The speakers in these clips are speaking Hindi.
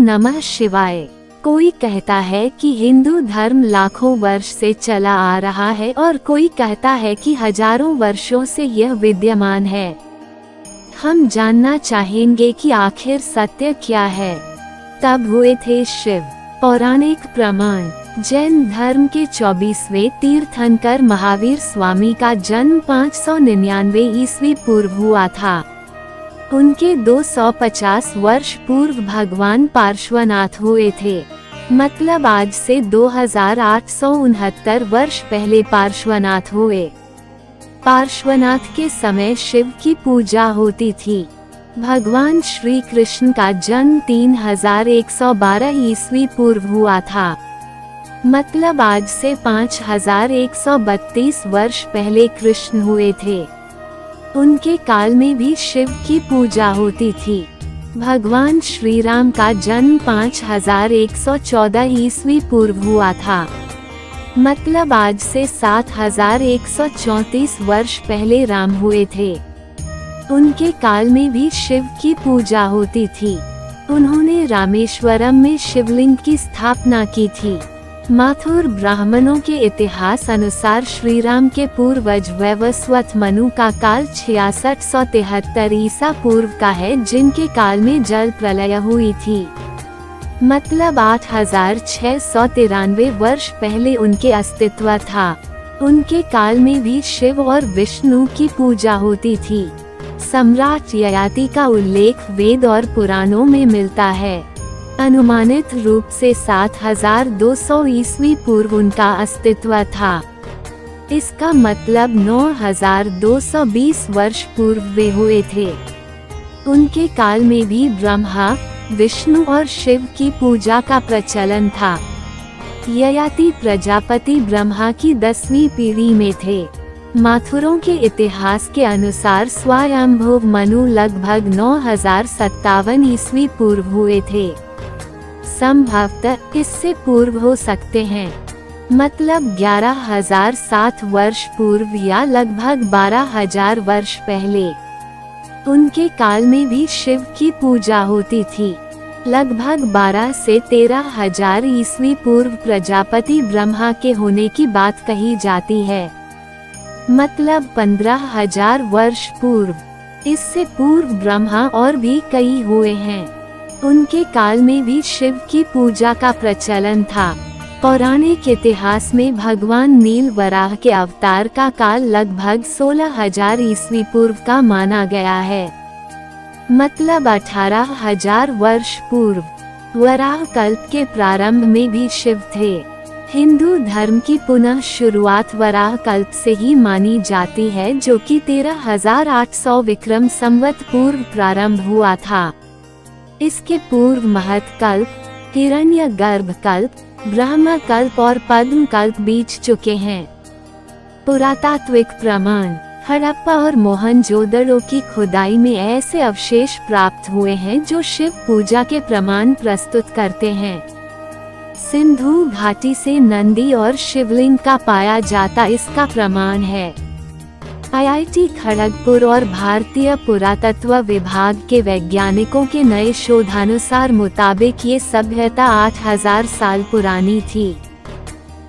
नमः शिवाय। कोई कहता है कि हिंदू धर्म लाखों वर्ष से चला आ रहा है और कोई कहता है कि हजारों वर्षों से यह विद्यमान है। हम जानना चाहेंगे कि आखिर सत्य क्या है। तब हुए थे शिव। पौराणिक प्रमाण। जैन धर्म के 24वें तीर्थंकर महावीर स्वामी का जन्म 599 ईस्वी पूर्व हुआ था। उनके 250 वर्ष पूर्व भगवान पार्श्वनाथ हुए थे। मतलब आज से 2869 वर्ष पहले पार्श्वनाथ हुए। पार्श्वनाथ के समय शिव की पूजा होती थी। भगवान श्री कृष्ण का जन्म 3112 ईस्वी पूर्व हुआ था। मतलब आज से 5132 वर्ष पहले कृष्ण हुए थे। उनके काल में भी शिव की पूजा होती थी। भगवान श्री राम का जन्म 5114 ईस्वी पूर्व हुआ था। मतलब आज से 7134 वर्ष पहले राम हुए थे। उनके काल में भी शिव की पूजा होती थी। उन्होंने रामेश्वरम में शिवलिंग की स्थापना की थी। माथुर ब्राह्मणों के इतिहास अनुसार श्री राम के पूर्वज वैवस्वत मनु का काल 6673 ईसा पूर्व का है, जिनके काल में जल प्रलय हुई थी। मतलब 8693 वर्ष पहले उनके अस्तित्व था। उनके काल में भी शिव और विष्णु की पूजा होती थी। सम्राट ययाति का उल्लेख वेद और पुराणों में मिलता है। अनुमानित रूप से 7200 ईस्वी पूर्व उनका अस्तित्व था। इसका मतलब 9220 वर्ष पूर्व वे हुए थे। उनके काल में भी ब्रह्मा, विष्णु और शिव की पूजा का प्रचलन था। ययाति प्रजापति ब्रह्मा की 10वीं पीढ़ी में थे। माथुरों के इतिहास के अनुसार स्वयंभुव मनु लगभग 9057 ईस्वी पूर्व हुए थे। संभवतः इससे पूर्व हो सकते हैं। मतलब 11007 वर्ष पूर्व या लगभग 12000 वर्ष पहले। उनके काल में भी शिव की पूजा होती थी। लगभग 12 से 13,000 ईस्वी पूर्व प्रजापति ब्रह्मा के होने की बात कही जाती है। मतलब 15,000 वर्ष पूर्व। इससे पूर्व ब्रह्मा और भी कई हुए हैं। उनके काल में भी शिव की पूजा का प्रचलन था। पौराणिक इतिहास में भगवान नील वराह के अवतार का काल लगभग 16,000 ईस्वी पूर्व का माना गया है। मतलब 18,000 वर्ष पूर्व। वराह कल्प के प्रारंभ में भी शिव थे। हिंदू धर्म की पुनः शुरुआत वराह कल्प से ही मानी जाती है, जो कि 13,800 विक्रम संवत पूर्व प्रारंभ हुआ था। इसके पूर्व महत कल्प, हिरण्यगर्भ कल्प, ब्रह्म कल्प और पद्म कल्प बीत चुके हैं। पुरातात्विक प्रमाण। हड़प्पा और मोहनजोदड़ो की खुदाई में ऐसे अवशेष प्राप्त हुए हैं जो शिव पूजा के प्रमाण प्रस्तुत करते हैं। सिंधु घाटी से नंदी और शिवलिंग का पाया जाता इसका प्रमाण है। IIT खड़गपुर और भारतीय पुरातत्व विभाग के वैज्ञानिकों के नए शोधानुसार मुताबिक ये सभ्यता 8000 साल पुरानी थी।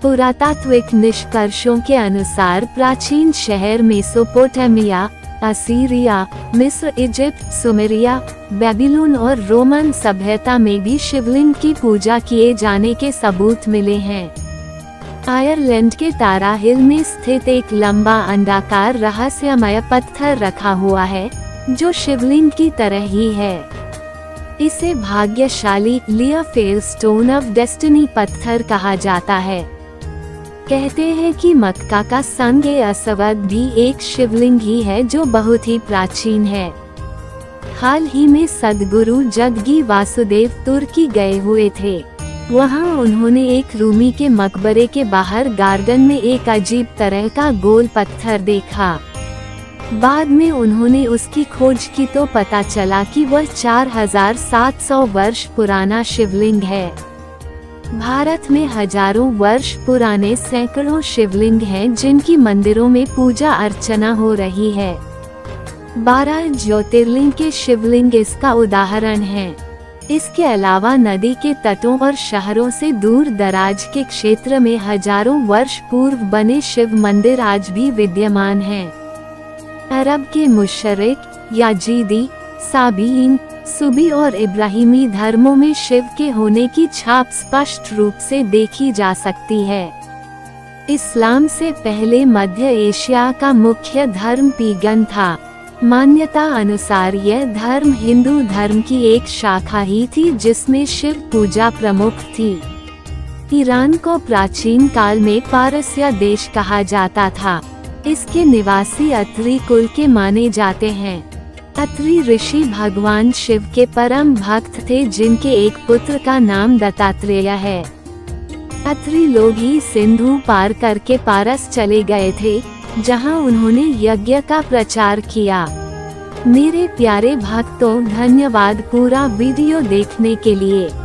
पुरातात्विक निष्कर्षों के अनुसार प्राचीन शहर मेसोपोटामिया, असीरिया, मिस्र, इजिप्ट, सुमेरिया, बेबीलोन और रोमन सभ्यता में भी शिवलिंग की पूजा किए जाने के सबूत मिले हैं। आयरलैंड के तारा हिल में स्थित एक लंबा अंडाकार रहस्यमय पत्थर रखा हुआ है, जो शिवलिंग की तरह ही है। इसे भाग्यशाली लियाफेल स्टोन ऑफ डेस्टिनी पत्थर कहा जाता है। कहते हैं कि मक्का का संगे असवद भी एक शिवलिंग ही है, जो बहुत ही प्राचीन है। हाल ही में सद्गुरु जग्गी वासुदेव तुर्की गए हुए थे। वहां उन्होंने एक रूमी के मकबरे के बाहर गार्डन में एक अजीब तरह का गोल पत्थर देखा। बाद में उन्होंने उसकी खोज की तो पता चला कि वह 4700 वर्ष पुराना शिवलिंग है। भारत में हजारों वर्ष पुराने सैकड़ों शिवलिंग हैं, जिनकी मंदिरों में पूजा अर्चना हो रही है। 12 ज्योतिर्लिंग के शिवलिंग इसका उदाहरण हैं। इसके अलावा नदी के तटों और शहरों से दूर दराज के क्षेत्र में हजारों वर्ष पूर्व बने शिव मंदिर आज भी विद्यमान हैं। अरब के मुशरिक, याजीदी, साबीन, सुबी और इब्राहिमी धर्मों में शिव के होने की छाप स्पष्ट रूप से देखी जा सकती है। इस्लाम से पहले मध्य एशिया का मुख्य धर्म पीगन था। मान्यता अनुसार यह धर्म हिंदू धर्म की एक शाखा ही थी जिसमें शिव पूजा प्रमुख थी। ईरान को प्राचीन काल में पारसिया देश कहा जाता था। इसके निवासी अत्रि कुल के माने जाते हैं। अत्रि ऋषि भगवान शिव के परम भक्त थे जिनके एक पुत्र का नाम दत्तात्रेय है। अत्रि लोग ही सिंधु पार करके पारस चले गए थे, जहां उन्होंने यज्ञ का प्रचार किया। मेरे प्यारे भक्तों, धन्यवाद पूरा वीडियो देखने के लिए।